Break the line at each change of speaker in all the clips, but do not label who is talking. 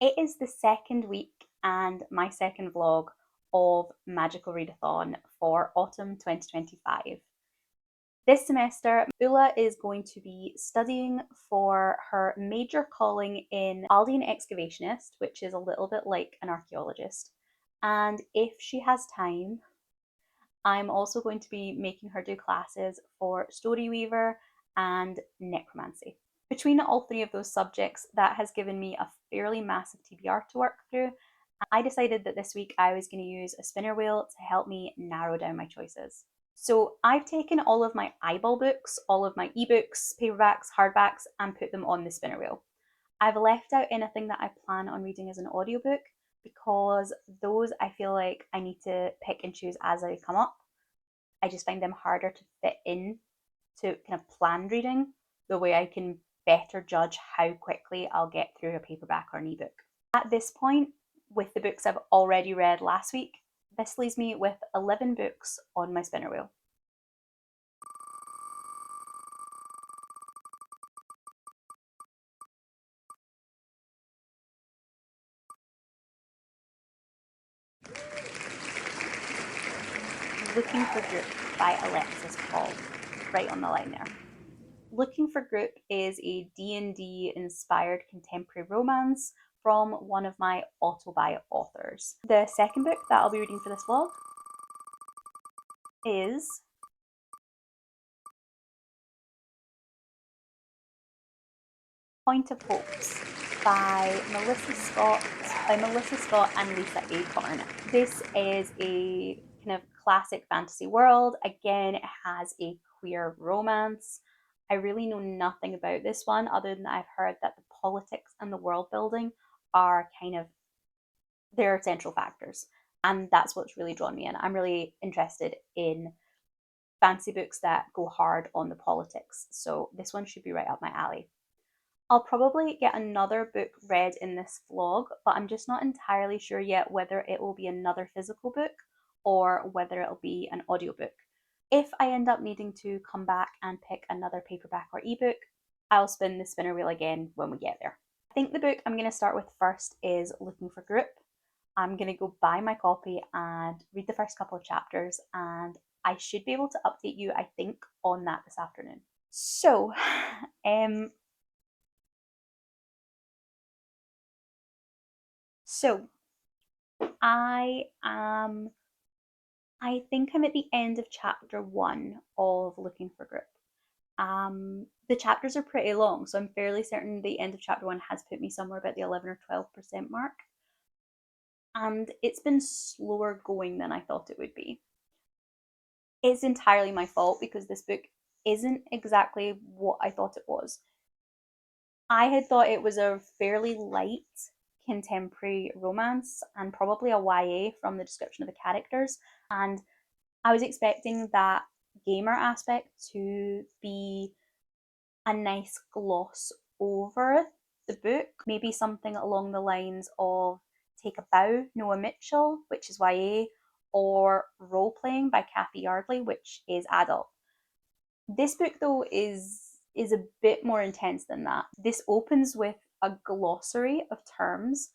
It is the second week and my second vlog of Magical Readathon for autumn 2025. This semester, Ula is going to be studying for her major calling in Aldean Excavationist, which is a little bit like an archaeologist. And if she has time, I'm also going to be making her do classes for Story Weaver and Necromancy. Between all three of those subjects, that has given me a fairly massive TBR to work through. I decided that this week I was going to use a spinner wheel to help me narrow down my choices. So I've taken all of my eyeball books, all of my ebooks, paperbacks, hardbacks, and put them on the spinner wheel. I've left out anything that I plan on reading as an audiobook because those I feel like I need to pick and choose as I come up. I just find them harder to fit in to kind of planned reading, the way I can better judge how quickly I'll get through a paperback or an ebook. At this point, with the books I've already read last week, this leaves me with 11 books on my spinner wheel. Looking for Group by Alexis Paul, right on the line there. Looking for Group is a D&D inspired contemporary romance from one of my autobuy authors. The second book that I'll be reading for this vlog is Point of Hopes by Melissa Scott and Lisa A. Barnett. This is a kind of classic fantasy world. Again, it has a queer romance. I really know nothing about this one other than I've heard that the politics and the world building are kind of their central factors. And that's what's really drawn me in. I'm really interested in fantasy books that go hard on the politics. So this one should be right up my alley. I'll probably get another book read in this vlog, but I'm just not entirely sure yet whether it will be another physical book or whether it'll be an audiobook. If I end up needing to come back and pick another paperback or ebook, I'll spin the spinner wheel again when we get there. I think the book I'm going to start with first is Looking for Group. I'm going to go buy my copy and read the first couple of chapters, and I should be able to update you, I think, on that this afternoon. So, So I think I'm at the end of chapter 1 of Looking for Group. The chapters are pretty long, so I'm fairly certain the end of chapter 1 has put me somewhere about the 11 or 12% mark. And it's been slower going than I thought it would be. It's entirely my fault because this book isn't exactly what I thought it was. I had thought it was a fairly light contemporary romance and probably a YA from the description of the characters. And I was expecting that gamer aspect to be a nice gloss over the book. Maybe something along the lines of Take a Bow, Noah Mitchell, which is YA, or Role Playing by Kathy Yardley, which is adult. This book, though, is a bit more intense than that. This opens with a glossary of terms,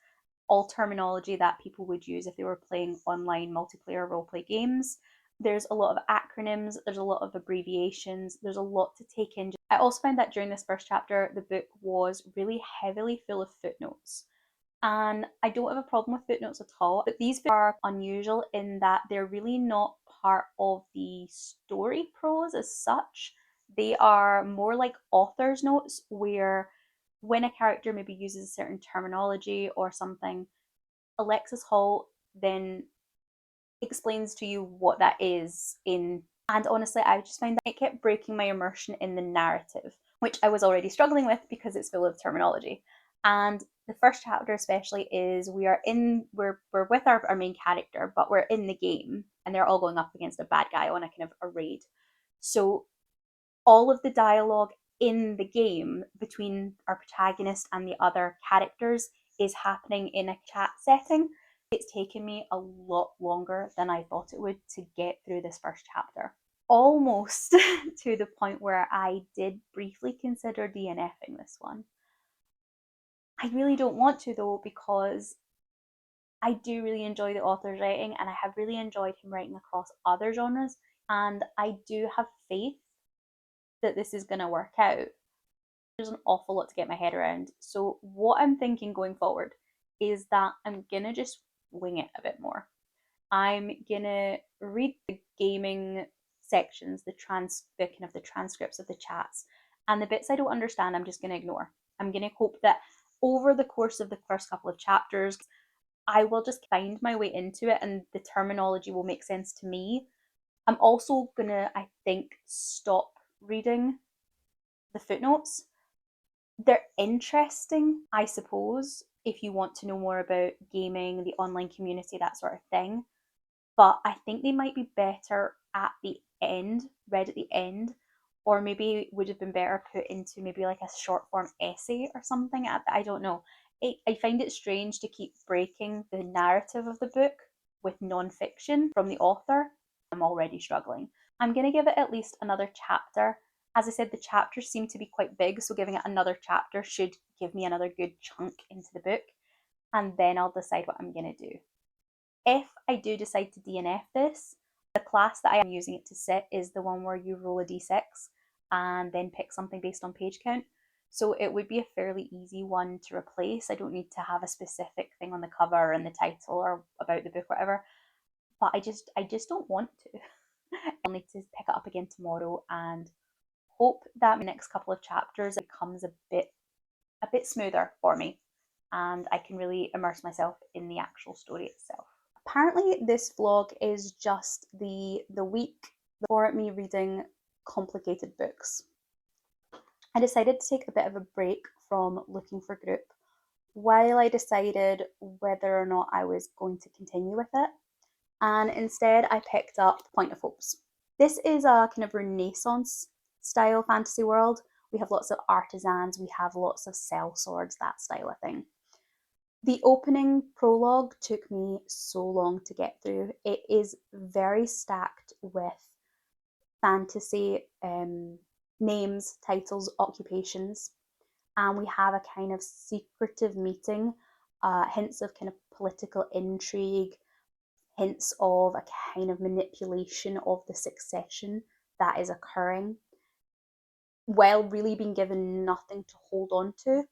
all terminology that people would use if they were playing online multiplayer roleplay games. There's a lot of acronyms, there's a lot of abbreviations, there's a lot to take in. I also found that during this first chapter, the book was really heavily full of footnotes. And I don't have a problem with footnotes at all, but these books are unusual in that they're really not part of the story prose as such. They are more like author's notes where when a character maybe uses a certain terminology or something, Alexis Hall then explains to you what that is in. And honestly, I just find that it kept breaking my immersion in the narrative, which I was already struggling with because it's full of terminology. And the first chapter especially is we're with our main character, but we're in the game and they're all going up against a bad guy on a kind of a raid. So all of the dialogue in the game between our protagonist and the other characters is happening in a chat setting. It's taken me a lot longer than I thought it would to get through this first chapter. Almost to the point where I did briefly consider DNFing this one. I really don't want to though, because I do really enjoy the author's writing and I have really enjoyed him writing across other genres. And I do have faith that this is going to work out. There's an awful lot to get my head around. So, what I'm thinking going forward is that I'm going to just wing it a bit more. I'm going to read the gaming sections, the kind of the transcripts of the chats, and the bits I don't understand, I'm just going to ignore. I'm going to hope that over the course of the first couple of chapters, I will just find my way into it and the terminology will make sense to me. I'm also gonna, I think, stop reading the footnotes. They're interesting, I suppose, if you want to know more about gaming, the online community, that sort of thing. But I think they might be better at the end, read at the end, or maybe would have been better put into maybe like a short form essay or something. I don't know. I find it strange to keep breaking the narrative of the book with non-fiction from the author. I'm already struggling. I'm going to give it at least another chapter. As I said, the chapters seem to be quite big, so giving it another chapter should give me another good chunk into the book, and then I'll decide what I'm going to do. If I do decide to DNF this, the class that I am using it to sit is the one where you roll a d6 and then pick something based on page count. So it would be a fairly easy one to replace. I don't need to have a specific thing on the cover and the title or about the book or whatever. But I just don't want to. I'll need to pick it up again tomorrow and hope that my next couple of chapters becomes a bit smoother for me and I can really immerse myself in the actual story itself. Apparently this vlog is just the week for me reading complicated books. I decided to take a bit of a break from looking for group while I decided whether or not I was going to continue with it, and instead I picked up Point of Hopes. This is a kind of Renaissance style fantasy world. We have lots of artisans, we have lots of sellswords, that style of thing. The opening prologue took me so long to get through. It is very stacked with fantasy names, titles, occupations, and we have a kind of secretive meeting, hints of kind of political intrigue, hints of a kind of manipulation of the succession that is occurring, while really being given nothing to hold on to.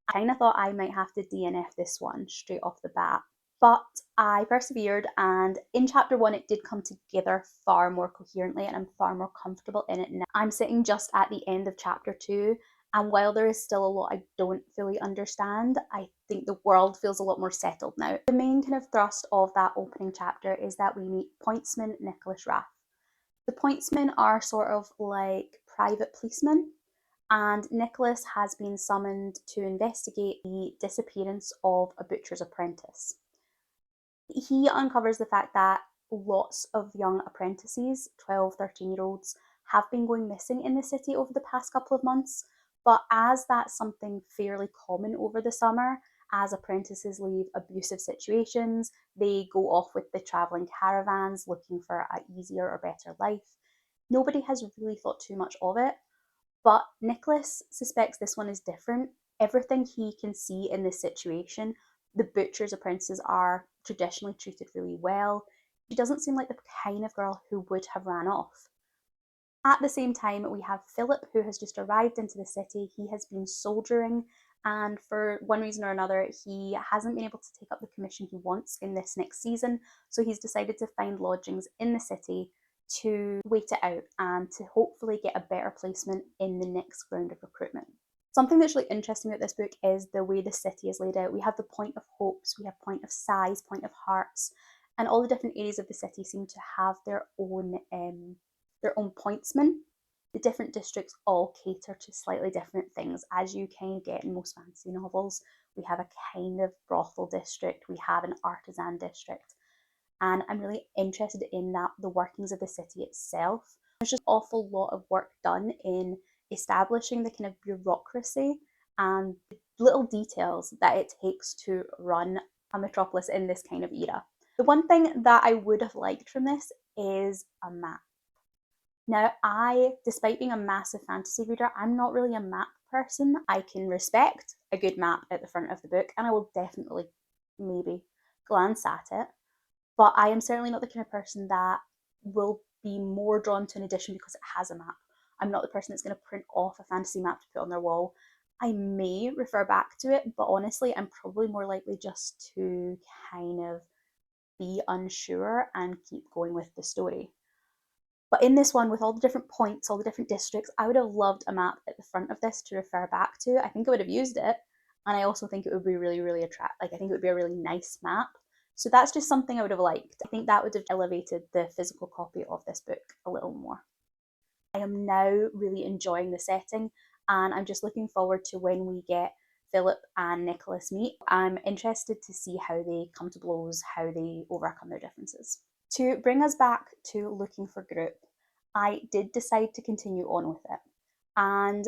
I kind of thought I might have to DNF this one straight off the bat, but I persevered, and in chapter 1 it did come together far more coherently and I'm far more comfortable in it now. I'm sitting just at the end of chapter 2, and while there is still a lot I don't fully understand, I think the world feels a lot more settled now. The main kind of thrust of that opening chapter is that we meet Pointsman Nicholas Rath. The Pointsmen are sort of like private policemen, and Nicholas has been summoned to investigate the disappearance of a butcher's apprentice. He uncovers the fact that lots of young apprentices, 12, 13-year-olds, have been going missing in the city over the past couple of months, but as that's something fairly common over the summer, as apprentices leave abusive situations, they go off with the travelling caravans looking for an easier or better life. Nobody has really thought too much of it. But Nicholas suspects this one is different. Everything he can see in this situation, the butcher's apprentices are traditionally treated really well. She doesn't seem like the kind of girl who would have ran off. At the same time, we have Philip, who has just arrived into the city. He has been soldiering, and for one reason or another, he hasn't been able to take up the commission he wants in this next season, so he's decided to find lodgings in the city to wait it out and to hopefully get a better placement in the next round of recruitment. Something that's really interesting about this book is the way the city is laid out. We have the Point of Hopes, we have Point of Sighs, Point of Hearts, and all the different areas of the city seem to have their own pointsmen. The different districts all cater to slightly different things, as you kind of get in most fantasy novels. We have a kind of brothel district, we have an artisan district, and I'm really interested in that, the workings of the city itself. There's just an awful lot of work done in establishing the kind of bureaucracy and the little details that it takes to run a metropolis in this kind of era. The one thing that I would have liked from this is a map. Now, despite being a massive fantasy reader, I'm not really a map person. I can respect a good map at the front of the book, and I will definitely maybe glance at it. But I am certainly not the kind of person that will be more drawn to an edition because it has a map. I'm not the person that's going to print off a fantasy map to put on their wall. I may refer back to it, but honestly, I'm probably more likely just to kind of be unsure and keep going with the story. But in this one, with all the different points, all the different districts, I would have loved a map at the front of this to refer back to. I think I would have used it. And I also think it would be really, really attractive. Like, I think it would be a really nice map. So that's just something I would have liked. I think that would have elevated the physical copy of this book a little more. I am now really enjoying the setting, and I'm just looking forward to when we get Philip and Nicholas meet. I'm interested to see how they come to blows, how they overcome their differences. To bring us back to looking for group, I did decide to continue on with it. And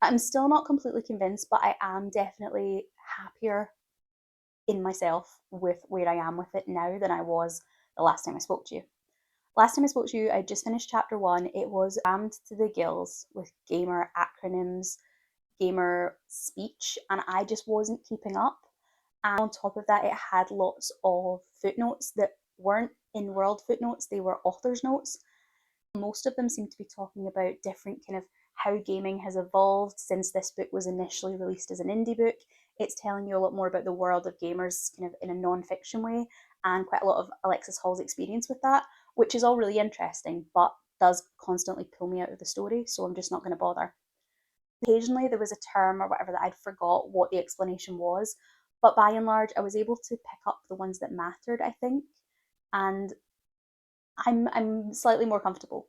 I'm still not completely convinced, but I am definitely happier in myself with where I am with it now than I was the last time I spoke to you. Last time I spoke to you, I just finished chapter 1. It was rammed to the gills with gamer acronyms, gamer speech, and I just wasn't keeping up. And on top of that, it had lots of footnotes that weren't in world footnotes, they were author's notes. Most of them seem to be talking about different kind of how gaming has evolved since this book was initially released as an indie book. It's telling you a lot more about the world of gamers kind of in a non-fiction way, and quite a lot of Alexis Hall's experience with that, which is all really interesting, but does constantly pull me out of the story, so I'm just not going to bother. Occasionally there was a term or whatever that I'd forgot what the explanation was, but by and large I was able to pick up the ones that mattered, I think, and I'm slightly more comfortable.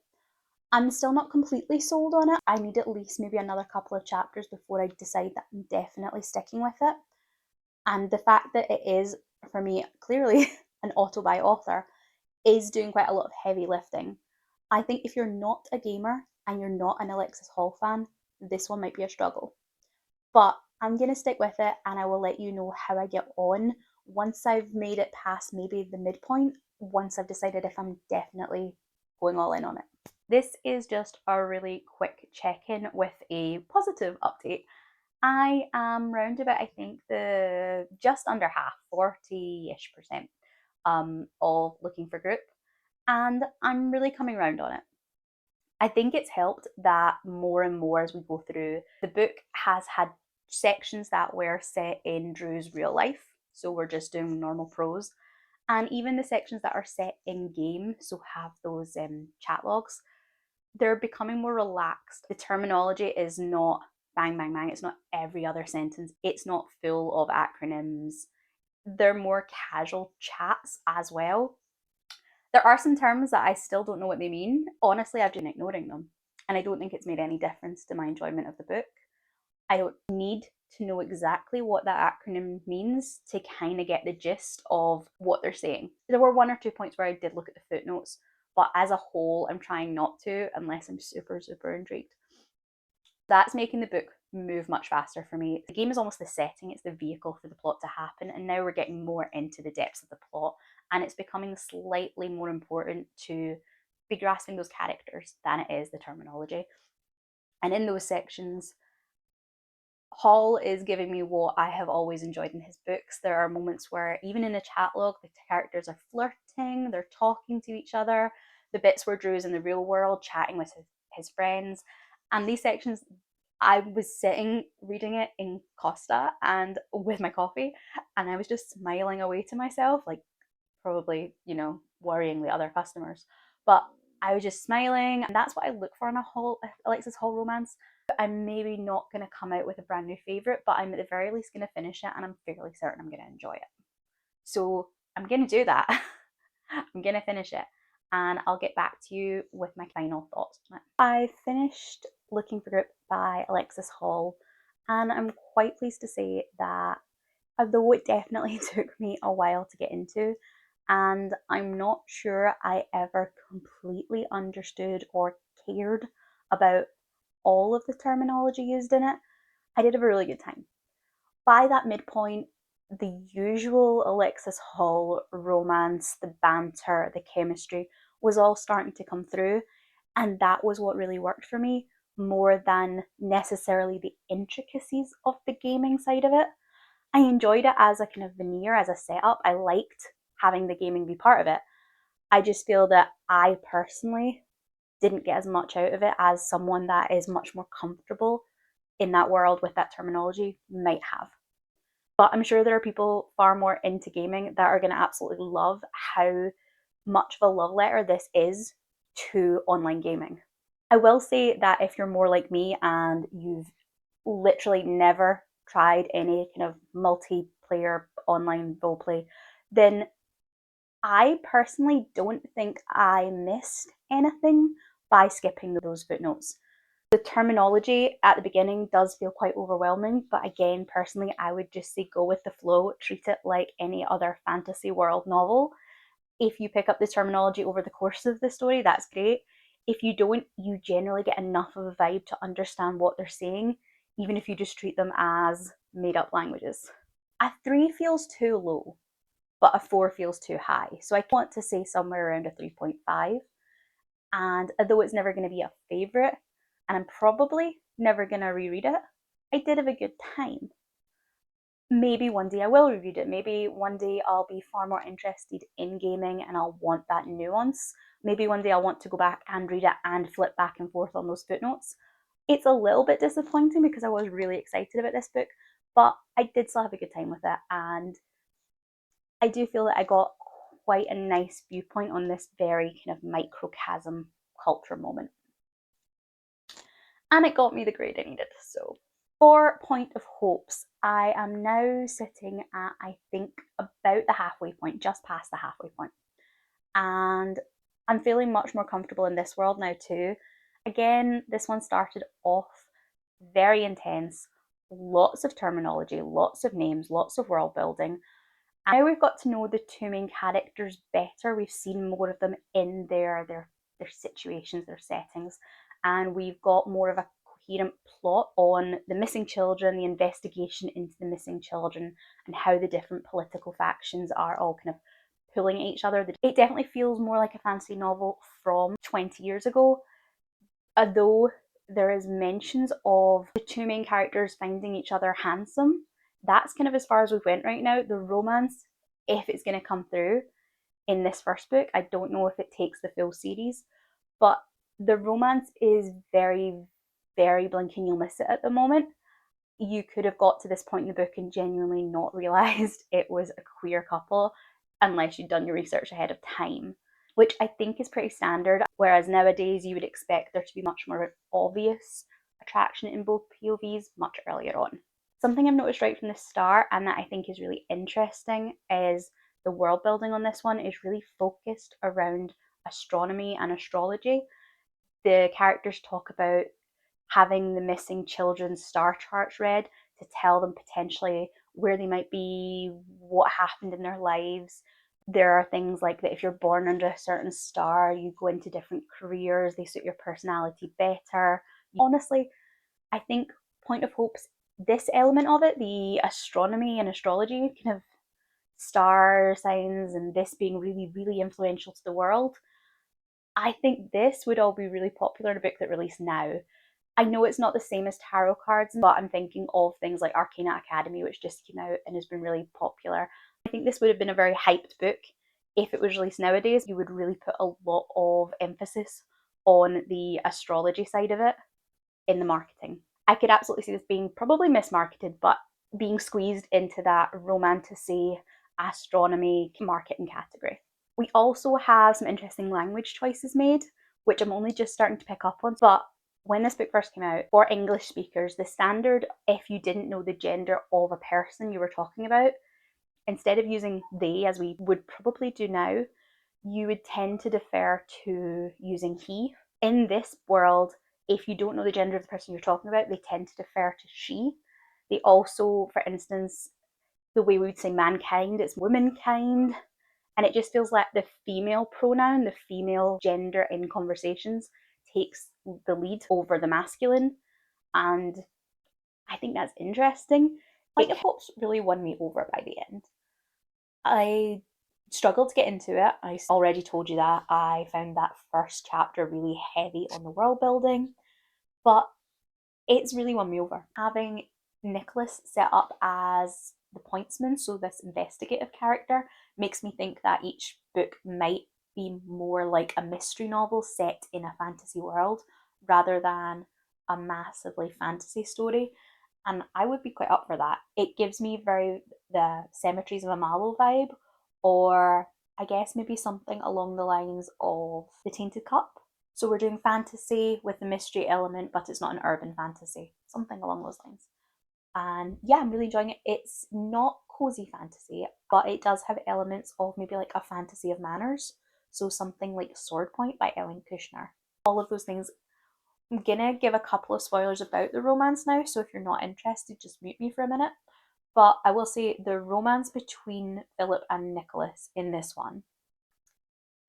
I'm still not completely sold on it. I need at least maybe another couple of chapters before I decide that I'm definitely sticking with it. And the fact that it is, for me, clearly an auto by author is doing quite a lot of heavy lifting. I think if you're not a gamer and you're not an Alexis Hall fan, this one might be a struggle. But I'm going to stick with it, and I will let you know how I get on once I've made it past maybe the midpoint, once I've decided if I'm definitely going all in on it. This is just a really quick check-in with a positive update. I am round about, I think, the just under half, 40-ish% of looking for group, and I'm really coming round on it. I think it's helped that more and more as we go through, the book has had sections that were set in Drew's real life, so we're just doing normal prose, and even the sections that are set in game, so have those chat logs, they're becoming more relaxed. The terminology is not bang, bang, bang. It's not every other sentence. It's not full of acronyms. They're more casual chats as well. There are some terms that I still don't know what they mean. Honestly, I've been ignoring them, and I don't think it's made any difference to my enjoyment of the book. I don't need to know exactly what that acronym means to kind of get the gist of what they're saying. There were 1 or 2 points where I did look at the footnotes, but as a whole, I'm trying not to unless I'm super, super intrigued. That's making the book move much faster for me. The game is almost the setting, it's the vehicle for the plot to happen, and now we're getting more into the depths of the plot, and it's becoming slightly more important to be grasping those characters than it is the terminology. And in those sections, Hall is giving me what I have always enjoyed in his books. There are moments where, even in a chat log, the characters are flirting, they're talking to each other. The bits where Drew's in the real world chatting with his friends. And these sections, I was sitting reading it in Costa and with my coffee, and I was just smiling away to myself, like probably, worrying the other customers. But I was just smiling, and that's what I look for in a Alexis Hall romance. I'm maybe not going to come out with a brand new favourite, but I'm at the very least going to finish it, and I'm fairly certain I'm going to enjoy it. So I'm going to do that. I'm going to finish it, and I'll get back to you with my final thoughts on it. I finished Looking for Group by Alexis Hall, and I'm quite pleased to say that although it definitely took me a while to get into, and I'm not sure I ever completely understood or cared about all of the terminology used in it, I did have a really good time. By that midpoint, the usual Alexis Hall romance, the banter, the chemistry was all starting to come through, and that was what really worked for me. more than necessarily the intricacies of the gaming side of it. I enjoyed it as a kind of veneer, as a setup. I liked having the gaming be part of it. I just feel that I personally didn't get as much out of it as someone that is much more comfortable in that world with that terminology might have. But I'm sure there are people far more into gaming that are going to absolutely love how much of a love letter this is to online gaming. I will say that if you're more like me and you've literally never tried any kind of multiplayer online roleplay, then I personally don't think I missed anything by skipping those footnotes. The terminology at the beginning does feel quite overwhelming, but again, personally, I would just say go with the flow, treat it like any other fantasy world novel. If you pick up the terminology over the course of the story, that's great. If you don't, you generally get enough of a vibe to understand what they're saying, even if you just treat them as made up languages. A 3 feels too low, but a 4 feels too high. So I want to say somewhere around a 3.5. And although it's never going to be a favourite, and I'm probably never going to reread it, I did have a good time. Maybe one day I will reread it. Maybe one day I'll be far more interested in gaming and I'll want that nuance. Maybe one day I'll want to go back and read it and flip back and forth on those footnotes. It's a little bit disappointing because I was really excited about this book, but I did still have a good time with it. And I do feel that I got quite a nice viewpoint on this very kind of microcosm culture moment. And it got me the grade I needed. So for Point of Hopes, I am now sitting at, I think, about the halfway point, just past the halfway point. And I'm feeling much more comfortable in this world now too. Again, this one started off very intense, lots of terminology, lots of names, lots of world building. And now we've got to know the two main characters better. We've seen more of them in their situations, their settings, and we've got more of a coherent plot on the missing children, the investigation into the missing children, and how the different political factions are all kind of pulling at each other. It definitely feels more like a fantasy novel from 20 years ago, although there is mentions of the two main characters finding each other handsome. That's kind of as far as we've went right now. The romance, if it's going to come through in this first book, I don't know if it takes the full series, but the romance is very, very blink and you'll miss it at the moment. You could have got to this point in the book and genuinely not realised it was a queer couple unless you'd done your research ahead of time, which I think is pretty standard. Whereas nowadays you would expect there to be much more obvious attraction in both POVs much earlier on. Something I've noticed right from the start and that I think is really interesting is the world building on this one is really focused around astronomy and astrology. The characters talk about having the missing children's star charts read to tell them potentially where they might be, what happened in their lives. There are things like that if you're born under a certain star, you go into different careers, they suit your personality better. Honestly, I think Point of Hope's this element of it, the astronomy and astrology, kind of star signs and this being really, really influential to the world, I think this would all be really popular in a book that released now. I know it's not the same as tarot cards, but I'm thinking of things like Arcana Academy, which just came out and has been really popular. I think this would have been a very hyped book. If it was released nowadays, you would really put a lot of emphasis on the astrology side of it in the marketing. I could absolutely see this being probably mismarketed, but being squeezed into that romantasy, astronomy marketing category. We also have some interesting language choices made, which I'm only just starting to pick up on. But when this book first came out, for English speakers, the standard, if you didn't know the gender of a person you were talking about, instead of using they, as we would probably do now, you would tend to defer to using he. In this world, if you don't know the gender of the person you're talking about, they tend to defer to she. They also, for instance, the way we would say mankind, it's womankind. And it just feels like the female pronoun, the female gender in conversations takes the lead over the masculine. And I think that's interesting. Point of Hopes really won me over by the end. I struggled to get into it. I already told you that. I found that first chapter really heavy on the world building. but it's really won me over. Having Nicholas set up as the pointsman, so this investigative character, makes me think that each book might be more like a mystery novel set in a fantasy world rather than a massively fantasy story. And I would be quite up for that. It gives me very the Cemeteries of Mallow vibe, or I guess maybe something along the lines of The Tainted Cup. So we're doing fantasy with the mystery element, but it's not an urban fantasy, something along those lines. And yeah, I'm really enjoying it. It's not cozy fantasy, but it does have elements of maybe like a fantasy of manners. So something like Sword Point by Ellen Kushner. All of those things. I'm gonna give a couple of spoilers about the romance now, so if you're not interested, just mute me for a minute. But I will say the romance between Philip and Nicholas in this one,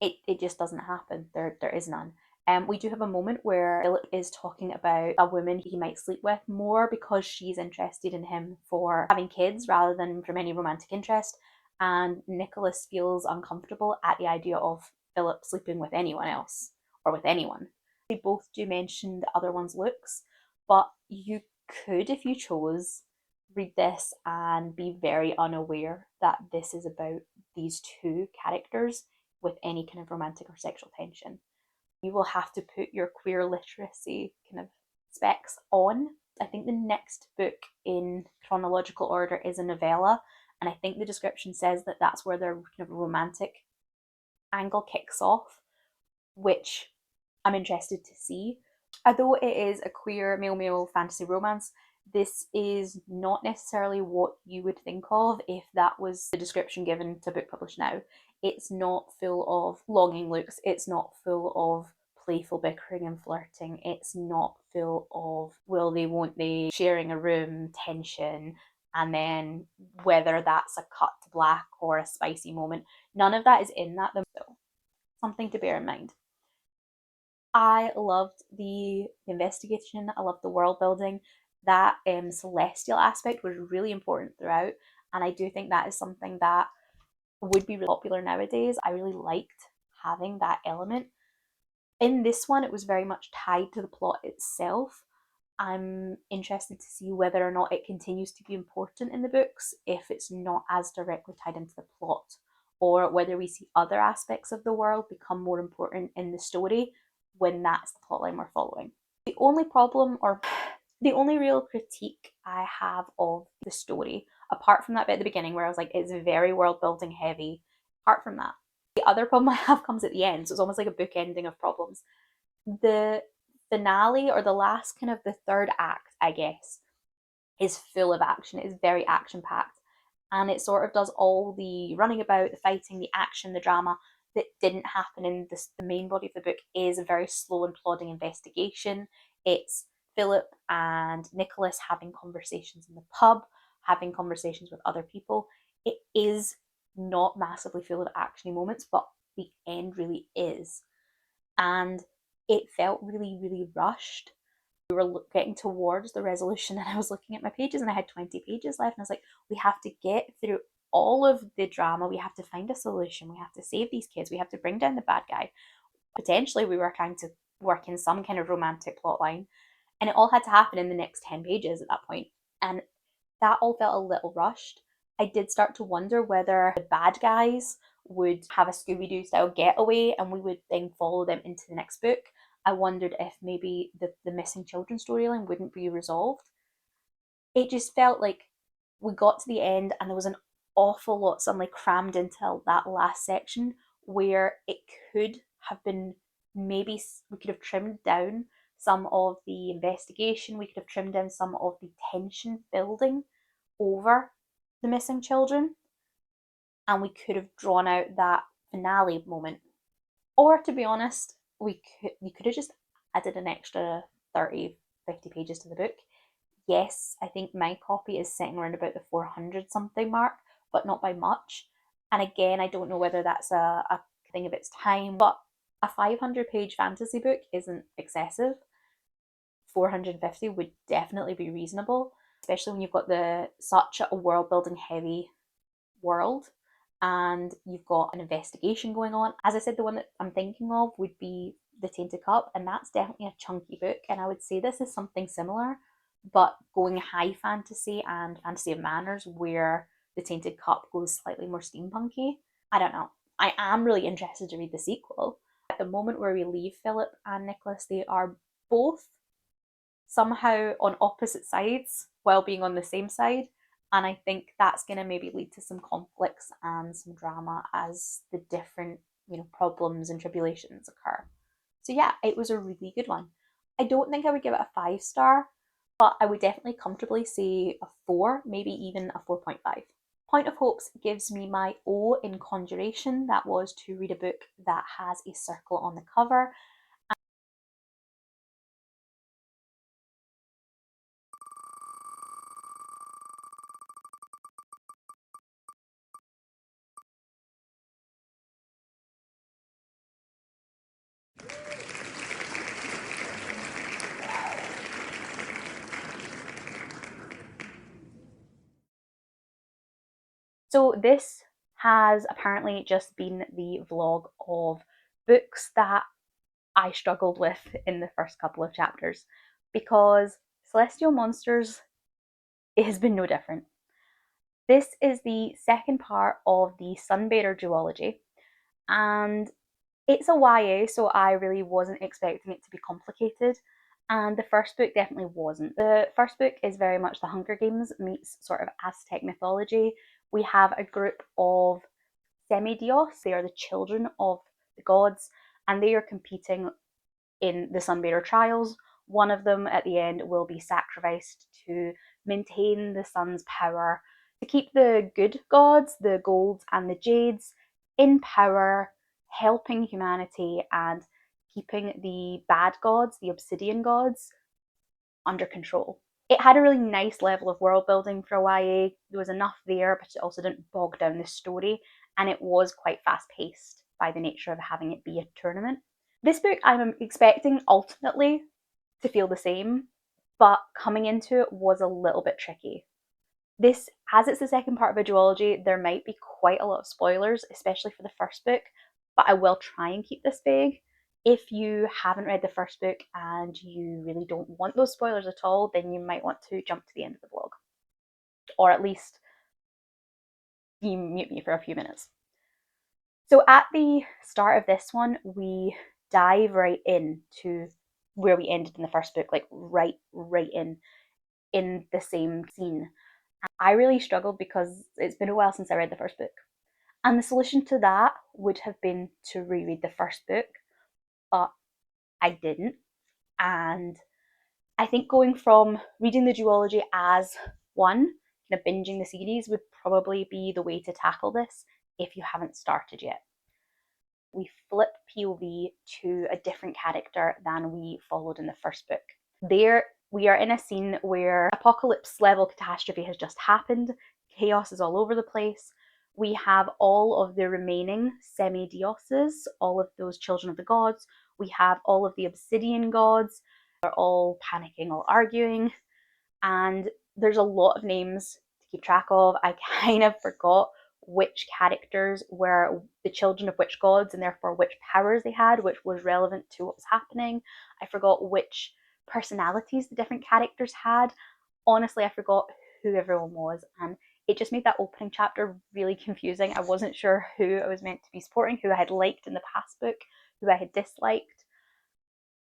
it just doesn't happen. There is none. We do have a moment where Philip is talking about a woman he might sleep with more because she's interested in him for having kids rather than from any romantic interest. And Nicholas feels uncomfortable at the idea of Philip sleeping with anyone else or with anyone. They both do mention the other one's looks, but you could, if you chose, read this and be very unaware that this is about these two characters with any kind of romantic or sexual tension. You will have to put your queer literacy kind of specs on. I think the next book in chronological order is a novella, and I think the description says that that's where their kind of romantic angle kicks off, which I'm interested to see. Although it is a queer male fantasy romance, this is not necessarily what you would think of if that was the description given to book published now. It's not full of longing looks, it's not full of playful bickering and flirting, it's not full of will they, won't they, sharing a room, tension, and then whether that's a cut to black or a spicy moment. None of that is in that, though. Something to bear in mind. I loved the investigation. I loved the world building. That celestial aspect was really important throughout, and I do think that is something that would be really popular nowadays. I really liked having that element. In this one, it was very much tied to the plot itself. I'm interested to see whether or not it continues to be important in the books if it's not as directly tied into the plot, or whether we see other aspects of the world become more important in the story when that's the plotline we're following. The only problem, or the only real critique I have of the story, apart from that bit at the beginning where I was like, it's very world building heavy, apart from that, the other problem I have comes at the end. So it's almost like a book ending of problems. The finale, or the last kind of the third act, I guess, is full of action. It is very action packed. And it sort of does all the running about, the fighting, the action, the drama that didn't happen in this. The main body of the book is a very slow and plodding investigation. It's Philip and Nicholas having conversations in the pub, having conversations with other people. It is not massively full of actiony moments, but the end really is. And it felt really, really rushed. We were getting towards the resolution, and I was looking at my pages and I had 20 pages left, and I was like, we have to get through all of the drama, we have to find a solution, we have to save these kids, we have to bring down the bad guy. Potentially we were trying to work in some kind of romantic plot line, and it all had to happen in the next 10 pages at that point. And that all felt a little rushed. I did start to wonder whether the bad guys would have a Scooby-Doo style getaway and we would then follow them into the next book. I wondered if maybe the missing children storyline wouldn't be resolved. It just felt like we got to the end and there was an awful lot suddenly crammed into that last section, where it could have been, maybe we could have trimmed down some of the investigation, we could have trimmed down some of the tension building over the missing children, and we could have drawn out that finale moment. Or to be honest, you could have just added an extra 30, 50 pages to the book. Yes, I think my copy is sitting around about the 400 something mark, but not by much. And again, I don't know whether that's a thing of its time, but a 500-page fantasy book isn't excessive. 450 would definitely be reasonable, especially when you've got such a world building heavy world and you've got an investigation going on. As I said, the one that I'm thinking of would be The Tainted Cup, and that's definitely a chunky book. And I would say this is something similar, but going high fantasy and fantasy of manners, where The Tainted Cup goes slightly more steampunky. I don't know. I am really interested to read the sequel. At the moment where we leave Philip and Nicholas, they are both somehow on opposite sides while being on the same side. And I think that's going to maybe lead to some conflicts and some drama as the different, problems and tribulations occur. So yeah, it was a really good one. I don't think I would give it a 5 star, but I would definitely comfortably say a 4, maybe even a 4.5. Point of Hopes gives me my O in Conjuration. That was to read a book that has a circle on the cover. So this has apparently just been the vlog of books that I struggled with in the first couple of chapters, because Celestial Monsters, it has been no different. This is the second part of the Sunbather duology, and it's a YA, so I really wasn't expecting it to be complicated. And the first book definitely wasn't. The first book is very much the Hunger Games meets sort of Aztec mythology. We have a group of semidios, they are the children of the gods, and they are competing in the Sunbather trials. One of them at the end will be sacrificed to maintain the sun's power, to keep the good gods, the golds and the jades, in power, helping humanity and keeping the bad gods, the obsidian gods, under control. It had a really nice level of world building for a YA. There was enough there, but it also didn't bog down the story, and it was quite fast paced by the nature of having it be a tournament. This book I'm expecting ultimately to feel the same, but coming into it was a little bit tricky. This, as it's the second part of a duology, there might be quite a lot of spoilers, especially for the first book, but I will try and keep this vague. If you haven't read the first book and you really don't want those spoilers at all, then you might want to jump to the end of the vlog, or at least you mute me for a few minutes. So at the start of this one, we dive right in to where we ended in the first book, like right in the same scene. I really struggled because it's been a while since I read the first book. And the solution to that would have been to reread the first book, but I didn't. And I think going from reading the duology as one, kind of binging the series, would probably be the way to tackle this if you haven't started yet. We flip POV to a different character than we followed in the first book. There, we are in a scene where apocalypse level catastrophe has just happened. Chaos is all over the place. We have all of the remaining semi-dioses, all of those children of the gods. We have all of the obsidian gods. They're all panicking, all arguing. And there's a lot of names to keep track of. I kind of forgot which characters were the children of which gods and therefore which powers they had, which was relevant to what was happening. I forgot which personalities the different characters had. Honestly, I forgot who everyone was, and it just made that opening chapter really confusing. I wasn't sure who I was meant to be supporting, who I had liked in the past book, who I had disliked.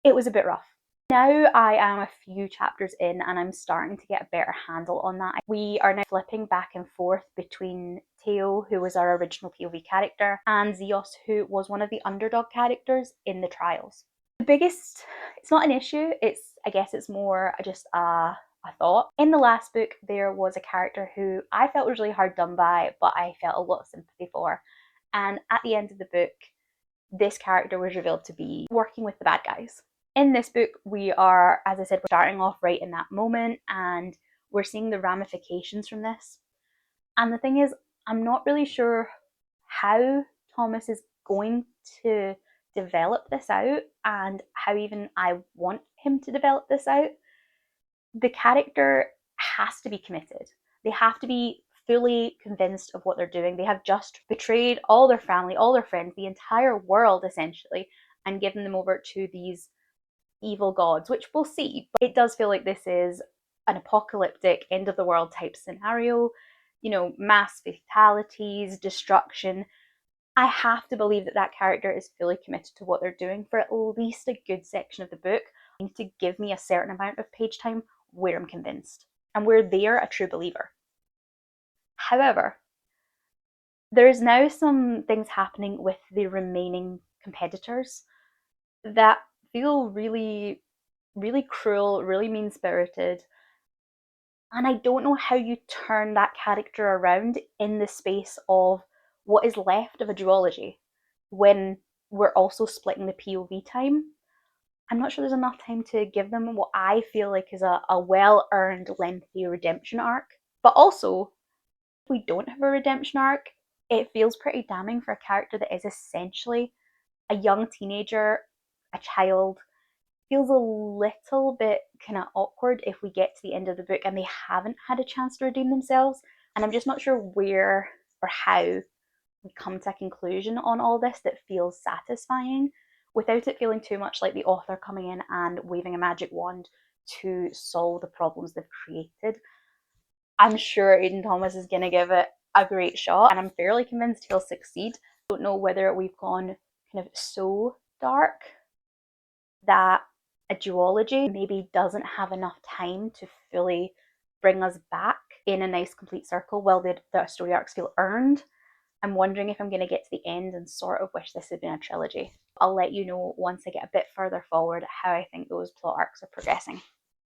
It was a bit rough. Now I am a few chapters in and I'm starting to get a better handle on that. We are now flipping back and forth between Teo, who was our original POV character, and Zeos, who was one of the underdog characters in the trials. The biggest, it's not an issue, I guess it's more just a thought. In the last book, there was a character who I felt was really hard done by, but I felt a lot of sympathy for. And at the end of the book, this character was revealed to be working with the bad guys. In this book, we are, as I said, we're starting off right in that moment and we're seeing the ramifications from this. And the thing is, I'm not really sure how Thomas is going to develop this out and how even I want him to develop this out. The character has to be committed. They have to be fully convinced of what they're doing. They have just betrayed all their family, all their friends, the entire world essentially, and giving them over to these evil gods, which we'll see. But it does feel like this is an apocalyptic end of the world type scenario, mass fatalities, destruction. I have to believe that that character is fully committed to what they're doing for at least a good section of the book. They need to give me a certain amount of page time where I'm convinced and where they're a true believer. However, there's now some things happening with the remaining competitors that feel really, really cruel, really mean spirited. And I don't know how you turn that character around in the space of what is left of a duology when we're also splitting the POV time. I'm not sure there's enough time to give them what I feel like is a well earned, lengthy redemption arc. But also, if we don't have a redemption arc, it feels pretty damning for a character that is essentially a young teenager, a child. Feels a little bit kind of awkward if we get to the end of the book and they haven't had a chance to redeem themselves. And I'm just not sure where or how we come to a conclusion on all this that feels satisfying without it feeling too much like the author coming in and waving a magic wand to solve the problems they've created. I'm sure Aiden Thomas is going to give it a great shot, and I'm fairly convinced he'll succeed. I don't know whether we've gone kind of so dark that a duology maybe doesn't have enough time to fully bring us back in a nice complete circle while the story arcs feel earned. I'm wondering if I'm going to get to the end and sort of wish this had been a trilogy. I'll let you know once I get a bit further forward how I think those plot arcs are progressing.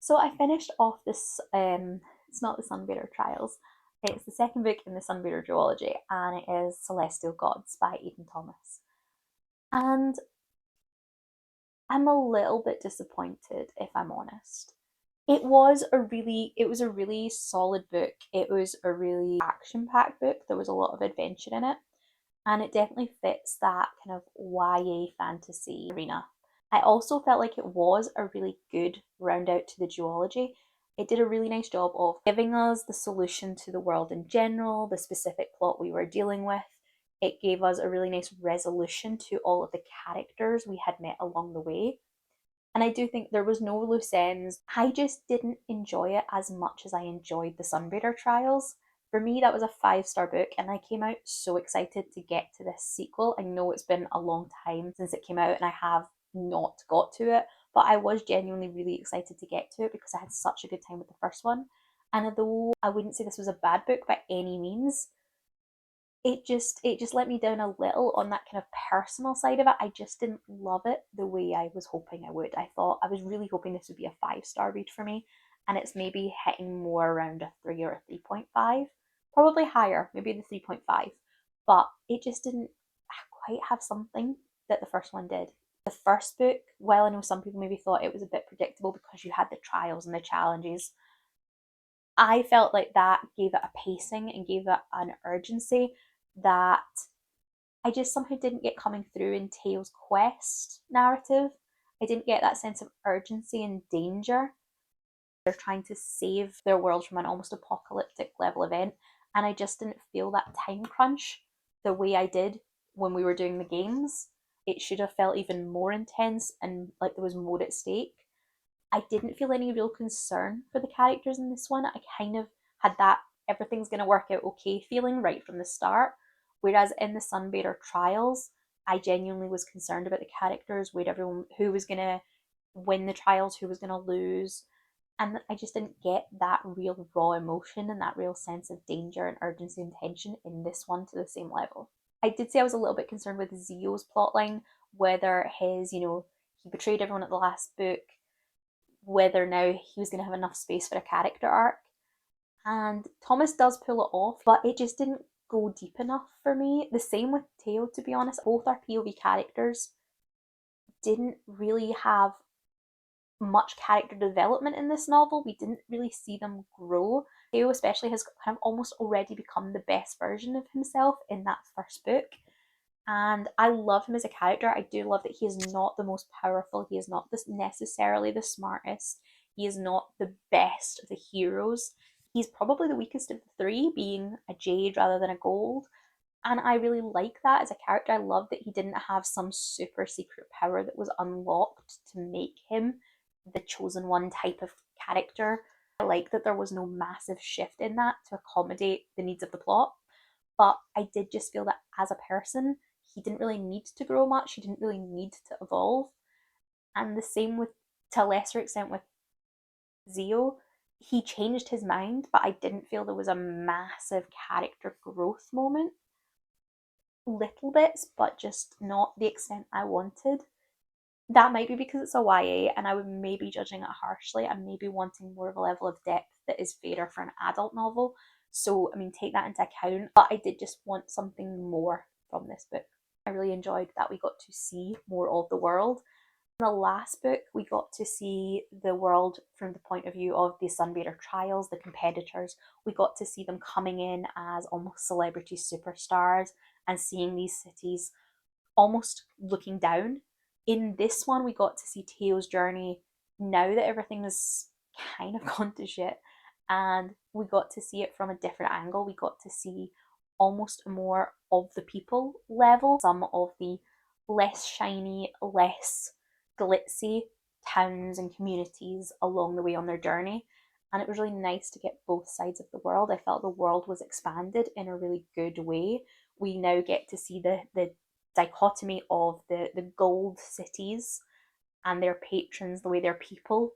So I finished off this, it's not the Sunbather Trials, it's the second book in the Sunbather duology, and it is Celestial Gods by Aiden Thomas. And I'm a little bit disappointed, if I'm honest. It was a really solid book. It was a really action-packed book. There was a lot of adventure in it, and it definitely fits that kind of YA fantasy arena. I also felt like it was a really good round out to the duology. It did a really nice job of giving us the solution to the world in general, the specific plot we were dealing with. It gave us a really nice resolution to all of the characters we had met along the way. And I do think there was no loose ends. I just didn't enjoy it as much as I enjoyed the Sunbather Trials. For me, that was a 5-star book, and I came out so excited to get to this sequel. I know it's been a long time since it came out, and I have not got to it, but I was genuinely really excited to get to it because I had such a good time with the first one. And although I wouldn't say this was a bad book by any means, it just let me down a little on that kind of personal side of it. I just didn't love it the way I was hoping I would. I was really hoping this would be a 5-star read for me, and it's maybe hitting more around a 3 or a 3.5, probably higher, maybe the 3.5. But it just didn't quite have something that the first one did. The first book, while I know some people maybe thought it was a bit predictable because you had the trials and the challenges, I felt like that gave it a pacing and gave it an urgency that I just somehow didn't get coming through in Tale's quest narrative. I didn't get that sense of urgency and danger. They're trying to save their world from an almost apocalyptic level event, and I just didn't feel that time crunch the way I did when we were doing the games. It should have felt even more intense and like there was more at stake. I didn't feel any real concern for the characters in this one. I kind of had that everything's going to work out okay feeling right from the start. Whereas in the Sunbather Trials, I genuinely was concerned about the characters, where everyone who was going to win the trials, who was going to lose. And I just didn't get that real raw emotion and that real sense of danger and urgency and tension in this one to the same level. I did say I was a little bit concerned with Zio's plotline, whether he betrayed everyone at the last book, whether now he was going to have enough space for a character arc. And Thomas does pull it off, but it just didn't go deep enough for me. The same with Teo, to be honest. Both our POV characters didn't really have much character development in this novel. We didn't really see them grow. Teo especially has kind of almost already become the best version of himself in that first book. And I love him as a character. I do love that he is not the most powerful. He is not necessarily the smartest. He is not the best of the heroes. He's probably the weakest of the three, being a jade rather than a gold. And I really like that as a character. I love that he didn't have some super secret power that was unlocked to make him the chosen one type of character. I like that there was no massive shift in that to accommodate the needs of the plot. But I did just feel that as a person, he didn't really need to grow much. He didn't really need to evolve. And the same with, to a lesser extent, with Zio. He changed his mind, but I didn't feel there was a massive character growth moment. Little bits, but just not the extent I wanted. That might be because it's a YA and I would maybe judging it harshly and maybe wanting more of a level of depth that is fairer for an adult novel. So, I mean, take that into account. But I did just want something more from this book. I really enjoyed that we got to see more of the world. In the last book, we got to see the world from the point of view of the Sunbather trials, the competitors. We got to see them coming in as almost celebrity superstars and seeing these cities almost looking down. In this one, we got to see Teo's journey now that everything has kind of gone to shit, and we got to see it from a different angle. We got to see almost more of the people level, some of the less shiny, less glitzy towns and communities along the way on their journey. And it was really nice to get both sides of the world. I felt the world was expanded in a really good way. We now get to see the dichotomy of the gold cities and their patrons, the way their people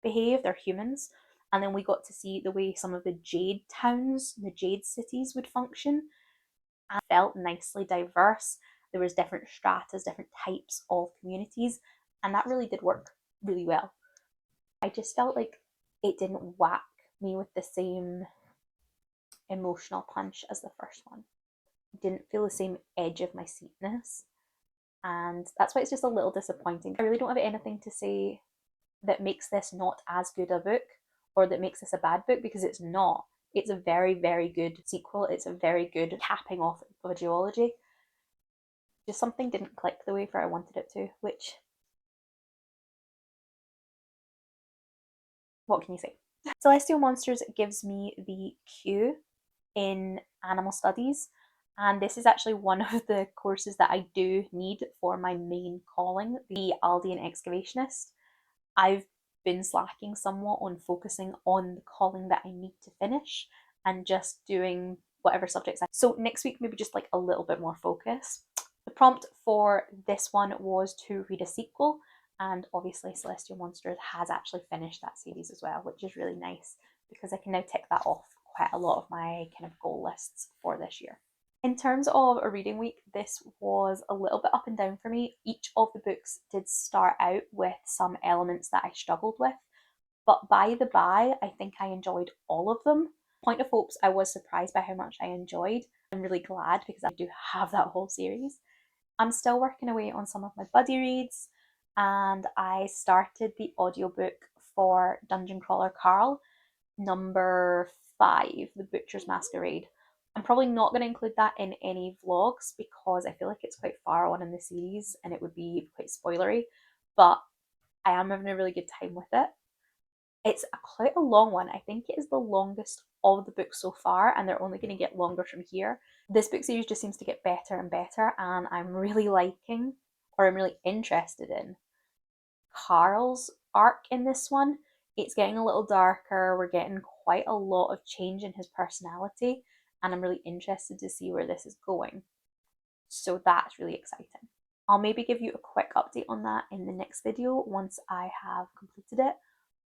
behave, their humans. And then we got to see the way some of the jade towns, the jade cities would function. And it felt nicely diverse. There was different stratas, different types of communities, and that really did work really well. I just felt like it didn't whack me with the same emotional punch as the first one. It didn't feel the same edge of my seatness. And that's why it's just a little disappointing. I really don't have anything to say that makes this not as good a book or that makes this a bad book, because it's not. It's a very, very good sequel. It's a very good capping off of a duology. Just something didn't click the way I wanted it to, which, what can you say? Celestial Monsters gives me the Q in animal studies, and this is actually one of the courses that I do need for my main calling, the Aldean Excavationist. I've been slacking somewhat on focusing on the calling that I need to finish and just doing whatever subjects so next week maybe just like a little bit more focus. The prompt for this one was to read a sequel, and obviously Celestial Monsters has actually finished that series as well, which is really nice because I can now tick that off quite a lot of my kind of goal lists for this year. In terms of a reading week, this was a little bit up and down for me. Each of the books did start out with some elements that I struggled with, but by the by, I think I enjoyed all of them. Point of Hopes, I was surprised by how much I enjoyed. I'm really glad because I do have that whole series. I'm still working away on some of my buddy reads, and I started the audiobook for Dungeon Crawler Carl, number 5, The Butcher's Masquerade. I'm probably not going to include that in any vlogs because I feel like it's quite far on in the series and it would be quite spoilery, but I am having a really good time with it. It's quite a long one. I think it is the longest of the books so far, and they're only going to get longer from here. This book series just seems to get better and better, and I'm really liking, or I'm really interested in, Carl's arc in this one. It's getting a little darker. We're getting quite a lot of change in his personality, and I'm really interested to see where this is going. So that's really exciting. I'll maybe give you a quick update on that in the next video once I have completed it.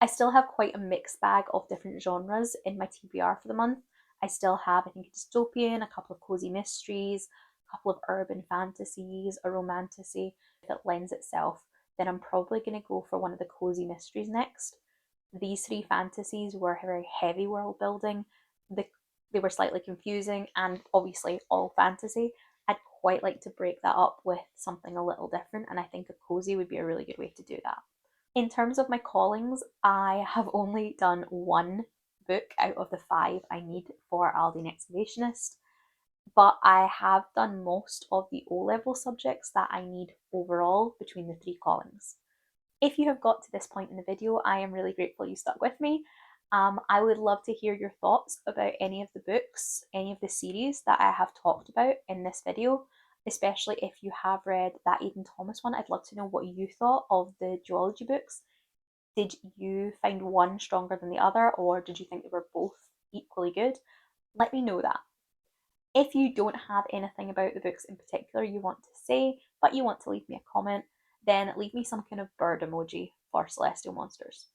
I still have quite a mixed bag of different genres in my TBR for the month. I still have, I think, a dystopian, a couple of cozy mysteries, a couple of urban fantasies, a romantasy that lends itself. Then I'm probably going to go for one of the cozy mysteries next. These 3 fantasies were very heavy world building. They were slightly confusing, and obviously all fantasy. I'd quite like to break that up with something a little different, and I think a cozy would be a really good way to do that. In terms of my callings, I have only done 1 book out of the 5 I need for Aldean Excavationist, but I have done most of the O-level subjects that I need overall between the 3 callings. If you have got to this point in the video, I am really grateful you stuck with me. I would love to hear your thoughts about any of the books, any of the series that I have talked about in this video, especially if you have read that Aiden Thomas one. I'd love to know what you thought of the duology books. Did you find one stronger than the other, or did you think they were both equally good? Let me know that. If you don't have anything about the books in particular you want to say, but you want to leave me a comment, then leave me some kind of bird emoji for Celestial Monsters.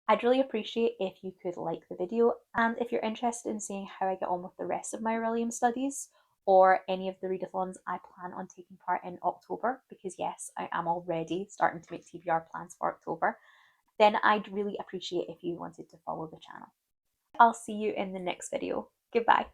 I'd really appreciate if you could like the video, and if you're interested in seeing how I get on with the rest of my Aurelium studies, or any of the readathons I plan on taking part in October, because yes, I am already starting to make TBR plans for October, then I'd really appreciate if you wanted to follow the channel. I'll see you in the next video. Goodbye.